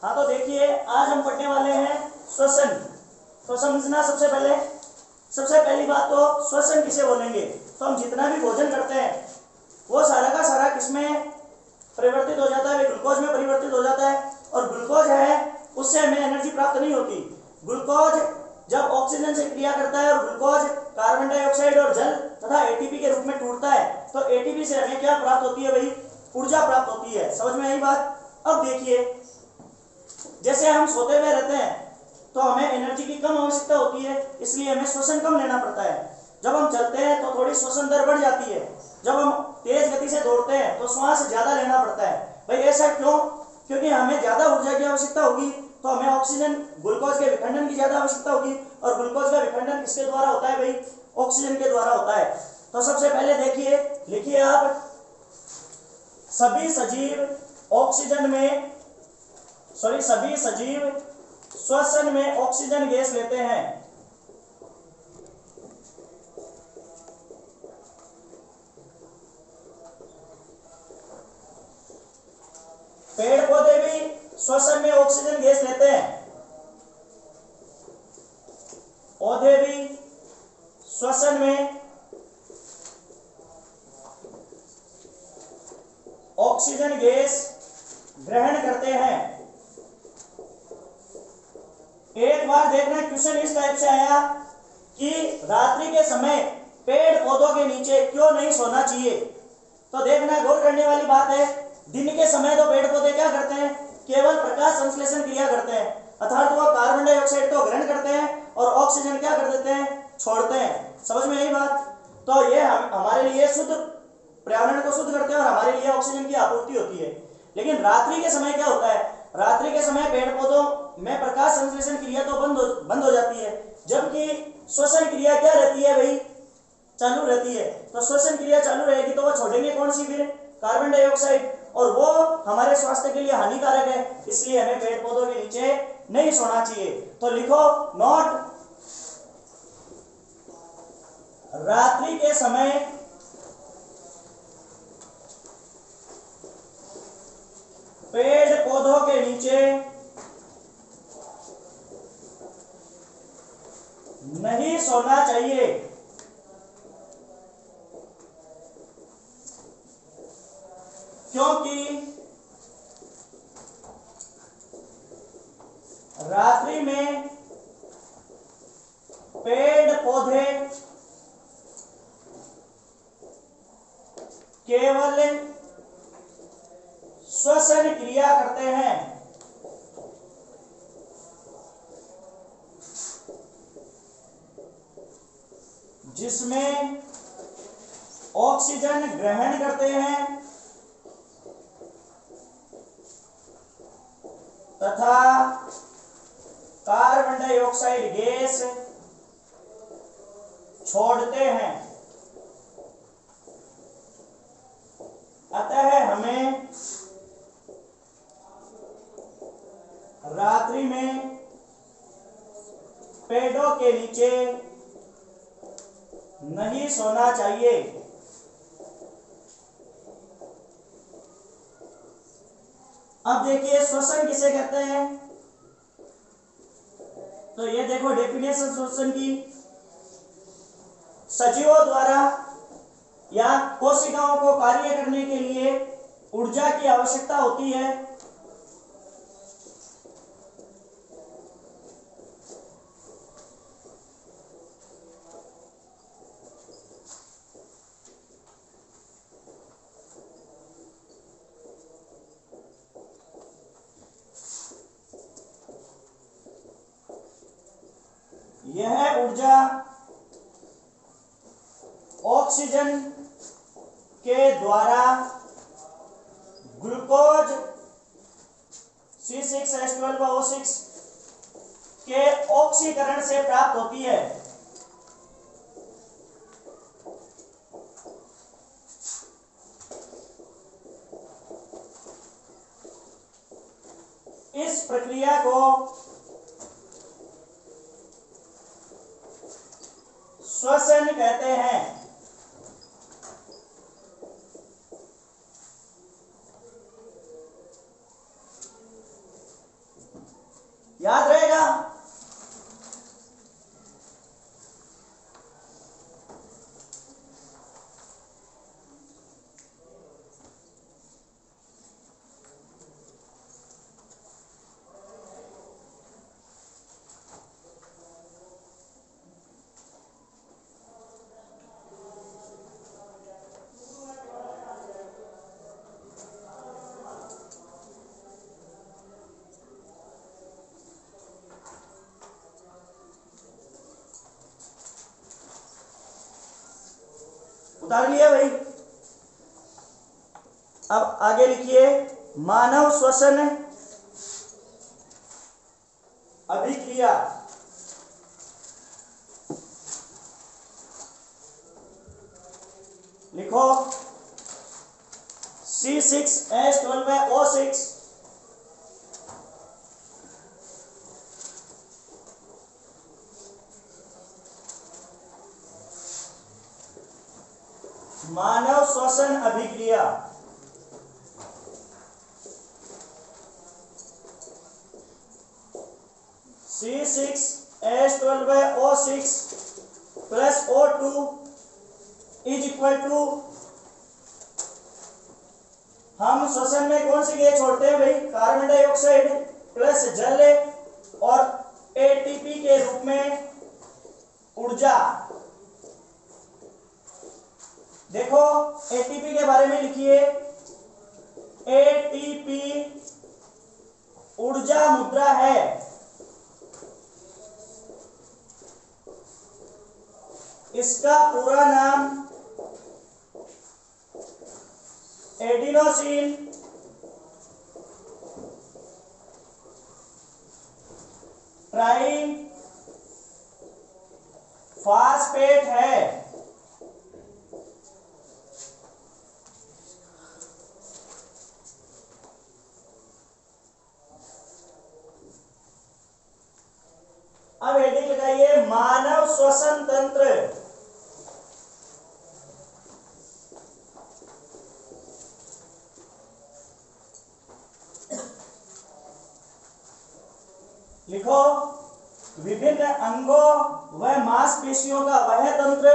हाँ तो देखिए आज हम पढ़ने वाले हैं श्वसन। तो समझना सबसे पहली बात तो श्वसन किसे बोलेंगे। तो हम जितना भी भोजन करते हैं वो सारा का सारा किसमें परिवर्तित हो जाता है, ग्लूकोज में परिवर्तित हो जाता है। और ग्लूकोज है उससे हमें एनर्जी प्राप्त नहीं होती। ग्लूकोज जब ऑक्सीजन से क्रिया करता है और ग्लूकोज कार्बन डाइऑक्साइड और जल तथा एटीपी के रूप में टूटता है तो एटीपी से हमें क्या प्राप्त होती है भाई, ऊर्जा प्राप्त होती है। समझ में आई बात। अब देखिए जैसे हम सोते हुए रहते हैं तो हमें एनर्जी की कम आवश्यकता होती है, इसलिए हमें श्वसन कम लेना पड़ता है। जब हम चलते हैं तो थोड़ी श्वसन दर बढ़ जाती है। जब हम तेज गति से दौड़ते हैं तो श्वास ज्यादा लेना पड़ता है। भाई ऐसा क्यों? क्योंकि हमें ज्यादा ऊर्जा की आवश्यकता होगी तो हमें ऑक्सीजन ग्लूकोज के विखंडन की ज्यादा आवश्यकता होगी। और ग्लूकोज का विखंडन किसके द्वारा होता है भाई? ऑक्सीजन के द्वारा होता है। तो सबसे पहले देखिए, लिखिए आप, सभी सजीव श्वसन में ऑक्सीजन गैस लेते हैं। पेड़ पौधे भी श्वसन में ऑक्सीजन गैस लेते हैं। पौधे भी श्वसन में ऑक्सीजन गैस ग्रहण करते हैं। एक बार देखना क्वेश्चन इस टाइप से आया कि रात्रि के समय पेड़ पौधों के नीचे क्यों नहीं सोना चाहिए। तो देखना गौर करने वाली बात है, दिन के समय तो पेड़ पौधे क्या करते हैं, केवल प्रकाश संश्लेषण क्रिया करते हैं, अर्थात वो कार्बन डाइऑक्साइड को ग्रहण करते हैं और ऑक्सीजन क्या कर देते हैं, छोड़ते हैं। समझ में आई बात। तो ये हमारे लिए शुद्ध पर्यावरण को शुद्ध करते हैं और हमारे लिए ऑक्सीजन की आपूर्ति होती है। लेकिन रात्रि के समय क्या होता है, रात्रि के समय पेड़ पौधों में प्रकाश संश्लेषण क्रिया तो बंद हो जाती है, जबकि श्वसन क्रिया क्या रहती है भाई, चालू रहती है। तो श्वसन क्रिया चालू रहेगी तो वो छोड़ेंगे कौन सी, फिर कार्बन डाइऑक्साइड, और वो हमारे स्वास्थ्य के लिए हानिकारक है, इसलिए हमें पेड़ पौधों के नीचे नहीं सोना चाहिए। तो लिखो नोट, रात्रि के समय पेड़ पौधों के नीचे नहीं सोना चाहिए, क्योंकि रात्रि में पेड़ पौधे केवल श्वसन क्रिया करते हैं, जिसमें ऑक्सीजन ग्रहण करते हैं तथा कार्बन डाइऑक्साइड गैस छोड़ते हैं। अतः हमें रात्रि में पेड़ों के नीचे नहीं सोना चाहिए। अब देखिए श्वसन किसे कहते हैं। तो ये देखो डेफिनेशन श्वसन की, सजीवों द्वारा या कोशिकाओं को कार्य करने के लिए ऊर्जा की आवश्यकता होती है। यह ऊर्जा ऑक्सीजन के द्वारा ग्लूकोज C6H12O6 के ऑक्सीकरण से प्राप्त होती है। इस प्रक्रिया को श्वसन कहते हैं। याद रहेगा। उतार लिया भाई। अब आगे लिखिए मानव श्वसन अभिक्रिया। लिखो C6H12O6 मानव श्वसन अभिक्रिया। C6H12O6 plus O2 is equal to, हम श्वसन में कौन सी गैस छोड़ते हैं भाई? कार्बन डाइऑक्साइड प्लस जल और एटीपी के रूप में ऊर्जा। देखो एटीपी के बारे में लिखिए, एटीपी ऊर्जा मुद्रा है। इसका पूरा नाम एडिनोसिन ट्राई फास्फेट है। अब हेडिंग लगाइए मानव श्वसन तंत्र। लिखो विभिन्न अंगों व मांसपेशियों का वह तंत्र,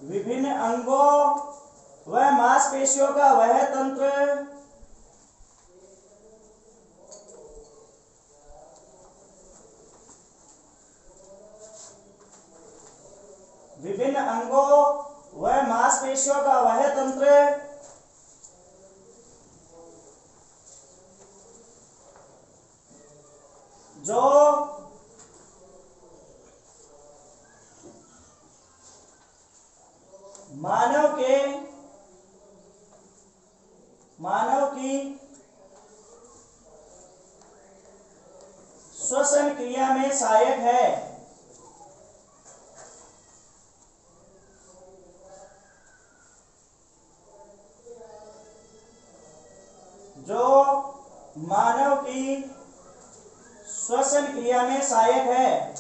विभिन्न अंगों व मांसपेशियों का वह तंत्र विभिन्न अंगों व मांसपेशियों का वह तंत्र जो मानव की श्वसन क्रिया में सहायक है। जो मानव की श्वसन क्रिया में सहायक है।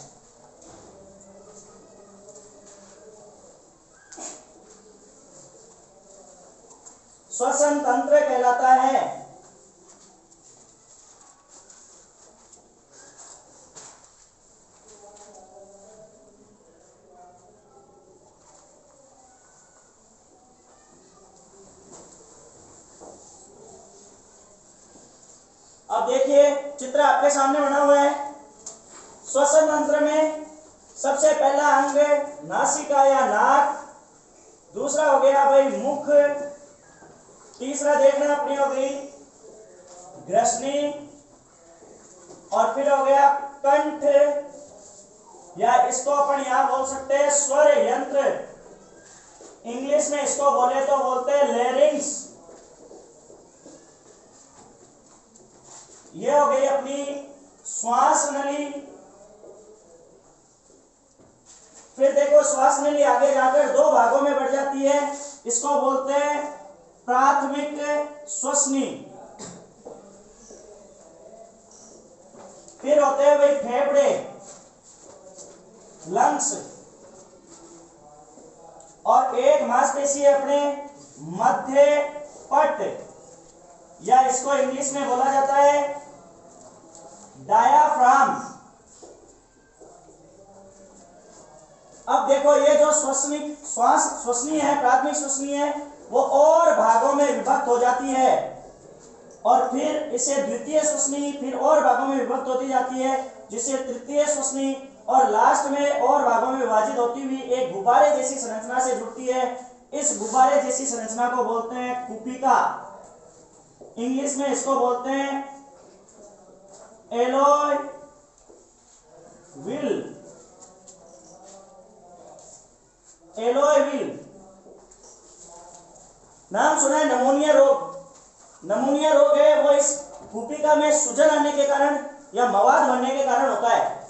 श्वसन तंत्र कहलाता है। अब देखिए चित्र आपके सामने बना हुआ है। श्वसन तंत्र में सबसे पहला अंग नासिका या नाक, दूसरा हो गया भाई मुख, तीसरा देखना अपनी हो गई ग्रसनी, और फिर हो गया कंठ, या इसको अपन यहां बोल सकते हैं स्वर यंत्र। इंग्लिश में इसको बोले तो बोलते हैं लैरिंग्स। यह हो गई अपनी श्वास नली। फिर देखो श्वास नली आगे जाकर दो भागों में बढ़ जाती है, इसको बोलते हैं प्राथमिक श्वसनी। फिर होते हैं भाई फेफड़े, लंग्स, और एक मांसपेशी अपने मध्य पट, या इसको इंग्लिश में बोला जाता है डायाफ्राम। अब देखो ये जो श्वसनी है, प्राथमिक श्वसनी है, वो और भागों में विभक्त हो जाती है और फिर इसे द्वितीय श्वसनी फिर और भागों में विभक्त होती जाती है, जिसे तृतीय श्वसनी और लास्ट में और भागों में विभाजित होती हुई एक गुब्बारे जैसी संरचना से जुड़ती है। इस गुब्बारे जैसी संरचना को बोलते हैं कुपिका। इंग्लिश में इसको बोलते हैं एलॉय व्हील। एलॉय व्हील नाम सुना है? नमोनिया रोग। नमोनिया रोग है वो इस कुपिका में सूजन आने के कारण या मवाद बनने के कारण होता है।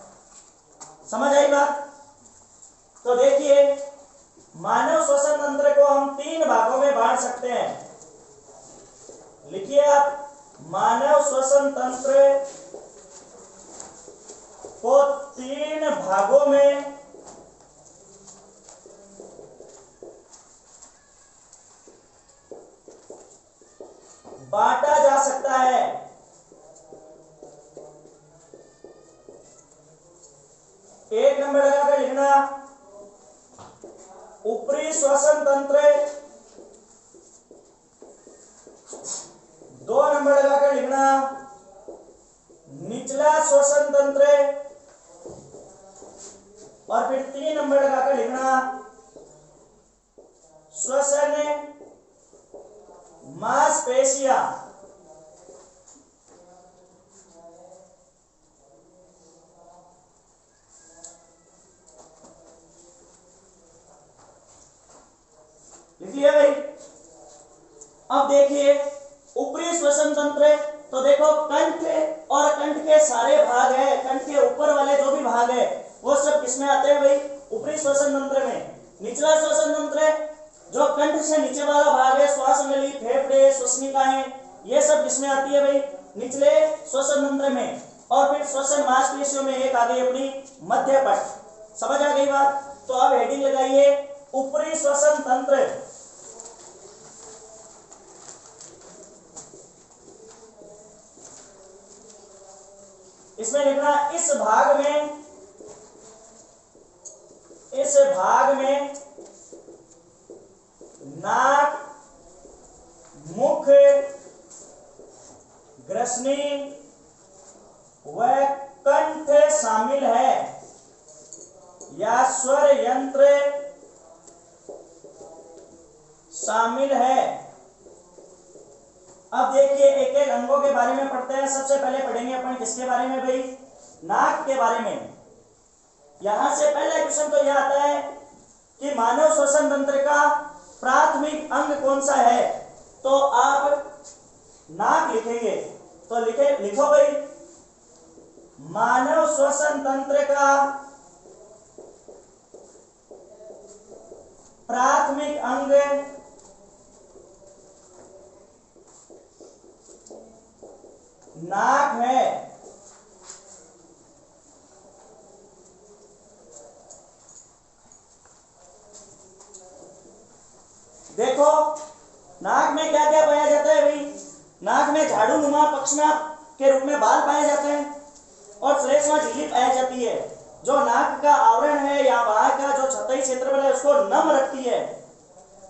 समझ आई बात? तो देखिए, मानव श्वसन तंत्र को हम 3 भागों में बांट सकते हैं। लिखिए आप, मानव श्वसन तंत्र को 3 भागों में बांटा जा सकता है। एक नंबर लगाकर लिखना ऊपरी श्वसन तंत्र, 2 नंबर लगाकर लिखना निचला श्वसन तंत्र और फिर 3 नंबर लगाकर लिखना श्वसन मांसपेशियां। लिख लिया भाई? अब देखिए ऊपरी श्वसन तंत्र, तो देखो कंठ और कंठ के सारे भाग है, कंठ के ऊपर वाले जो भी भाग है वो सब किसमें आते हैं भाई? ऊपरी श्वसन तंत्र में। निचला श्वसन तंत्र जो कंठ से नीचे वाला भाग है, श्वास नली, फेफड़े, श्वसनिकाएं, ये सब किसमें आती है भाई? निचले श्वसन तंत्र में। और फिर श्वसन मांसपेशियों में एक आ गई अपनी मध्य पट। समझ आ गई बात? तो अब हेडिंग लगाइए ऊपरी श्वसन तंत्र। इसमें लिखना इस भाग में नाक, मुख, ग्रसनी व कंठ शामिल है या स्वर यंत्र शामिल है। अब देखिए एक एक अंगों के बारे में पढ़ते हैं। सबसे पहले पढ़ेंगे अपन किसके बारे में भाई? नाक के बारे में। यहां से पहला क्वेश्चन तो यह आता है कि मानव श्वसन तंत्र का प्राथमिक अंग कौन सा है? तो आप नाक लिखेंगे, तो लिखो भाई मानव श्वसन तंत्र का प्राथमिक अंग नाक है। देखो नाक में क्या क्या पाया जाता है भाई? नाक में झाड़ू नुमा पक्षनाभ के रूप में बाल पाए जाते हैं और श्लेष्मा झिल्ली पाई जाती है, जो नाक का आवरण है या बाहर का जो छतई क्षेत्रफल है उसको नम रखती है।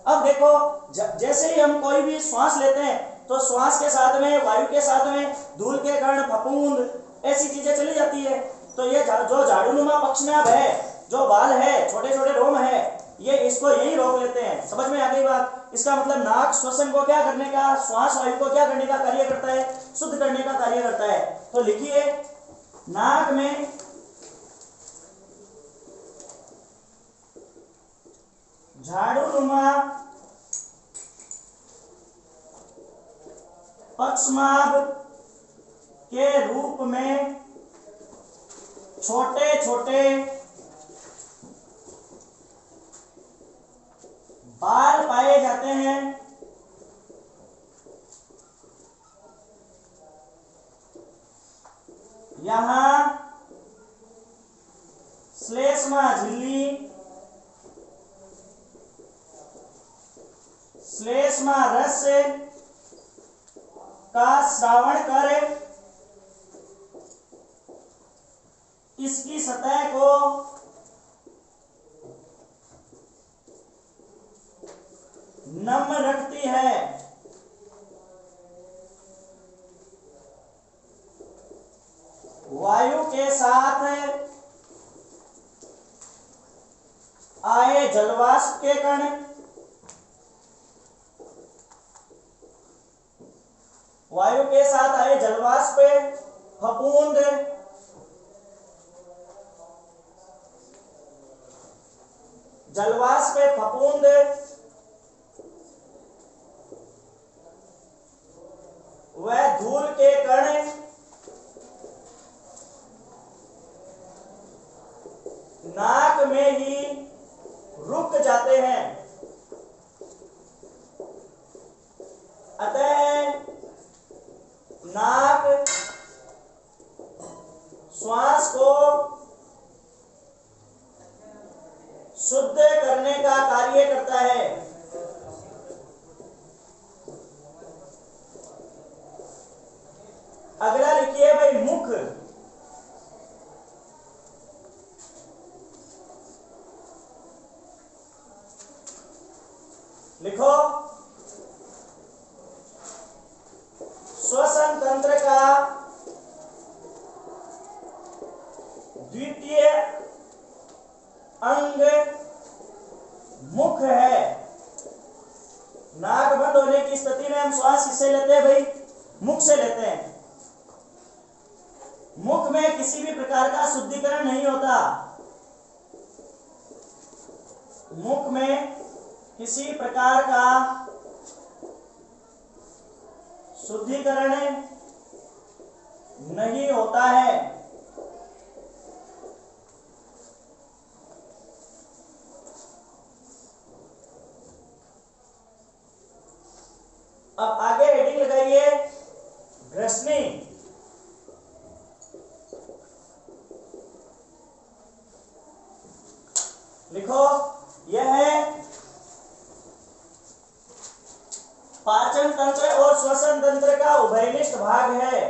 अब देखो जैसे ही हम कोई भी श्वास लेते हैं तो श्वास के साथ में, वायु के साथ में धूल के कण, फफूंद, ऐसी चीजें चली जाती है। तो ये जो झाड़ू नुमा पक्षनाभ है, जो बाल है, छोटे छोटे रोम है, ये इसको यही रोक लेते हैं। समझ में आ गई बात? इसका मतलब नाक श्वसन को क्या करने का, श्वास वायु को क्या करने का कार्य करता है? शुद्ध करने का कार्य करता है। तो लिखिए नाक में झाड़ू नुमा पक्षनाभ के रूप में छोटे छोटे बाल पाए जाते हैं। यहां श्लेष्मा झिल्ली, श्लेष्मा रस का श्रावण कर इसकी सतह को नम रखती है। वायु के साथ आए जलवाष्प के कण वायु के साथ आए जलवाष्प फफूंद व धूल के कण नाक में ही रुक जाते हैं। अतः नाक श्वास को शुद्ध करने का कार्य करता है। अगला लिखिए भाई मुख। लिखो श्वसन तंत्र का द्वितीय अंग मुख है। नाक बंद होने की स्थिति में हम श्वास किससे लेते हैं भाई? मुख से लेते हैं। मुख में किसी भी प्रकार का शुद्धिकरण नहीं होता। मुख में किसी प्रकार का शुद्धिकरण नहीं होता है। अब आगे हेडिंग लगाइए ग्रसनी। लिखो यह है पाचन तंत्र और श्वसन तंत्र का उभयनिष्ठ भाग है।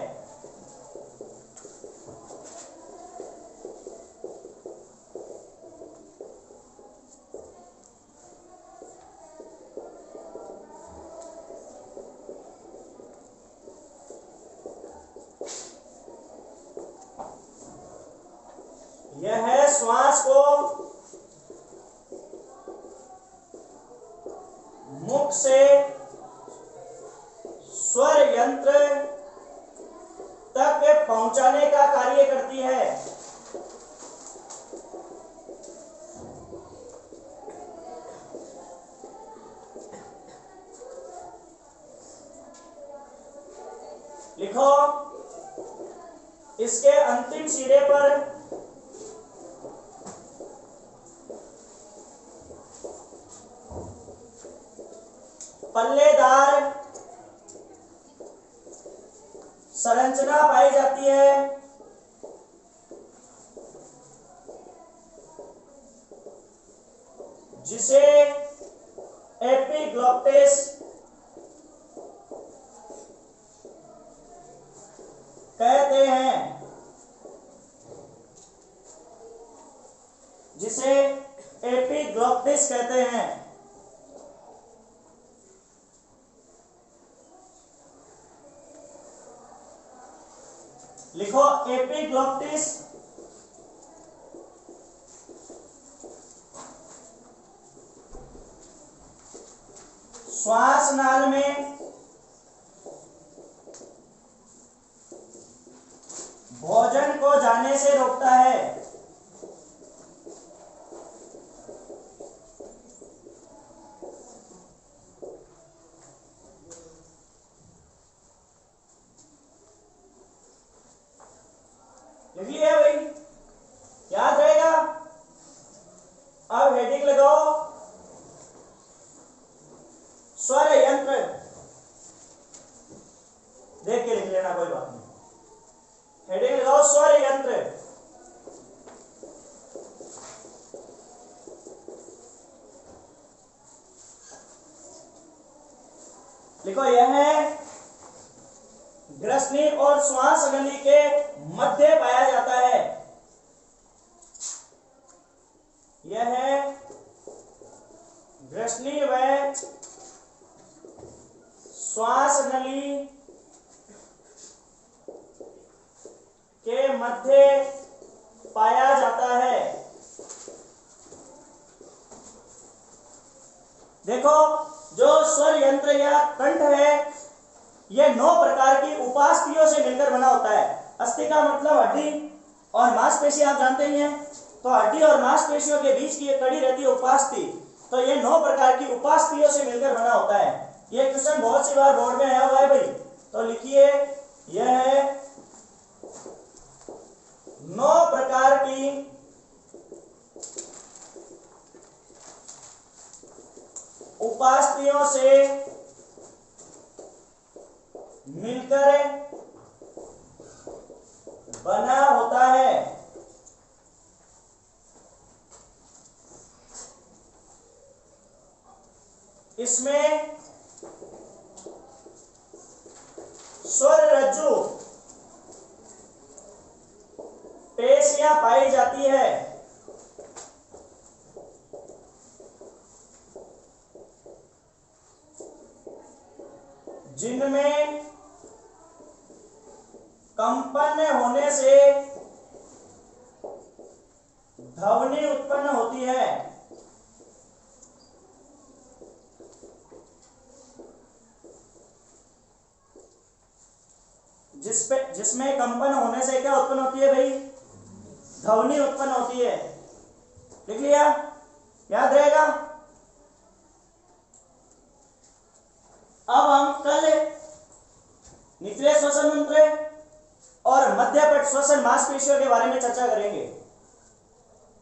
यह है श्वास को मुख से स्वर यंत्र तक पहुंचाने का कार्य करती है। लिखो इसके अंतिम सिरे पर पल्लेदार संरचना पाई जाती है, जिसे एपिग्लॉटिस कहते हैं। जिसे एपिग्लॉटिस कहते हैं। लिखो एपिग्लॉटिस श्वास नाल में भोजन को जाने से रोकता है। लिख लिया भाई, याद रहेगा। अब हेडिंग लगाओ स्वर यंत्र। देख के लिख लेना, कोई बात नहीं। हेडिंग लगाओ स्वर यंत्र। लिखो यह है ग्रसनी और श्वास नली के मध्य पाया जाता है। यह ग्रसनी व श्वास नली के मध्य पाया जाता है। देखो, जो स्वर यंत्र या कंठ है यह 9 प्रकार की उपास्थियों से मिलकर बना होता है। अस्थि का मतलब हड्डी और मांसपेशी, आप जानते ही हैं। तो हड्डी और मांसपेशियों के बीच की एक कड़ी रहती है उपास्थि। तो ये 9 प्रकार की उपास्थियों से मिलकर बना होता है। ये क्वेश्चन बहुत सी बार बोर्ड में आया हुआ है भाई, तो लिखिए यह है 9 प्रकार की उपास्थियों से मिलकर बना होता है। इसमें स्वर रज्जु पेशियां पाई जाती है। जिनमें कंपन होने से ध्वनि उत्पन्न होती है। जिसमें कंपन होने से क्या उत्पन्न होती है भाई? ध्वनि उत्पन्न होती है। लिख लिया? याद रहेगा? अब हम कल निचले श्वसन तंत्र और मध्यपट श्वसन मांसपेशियों के बारे में चर्चा करेंगे।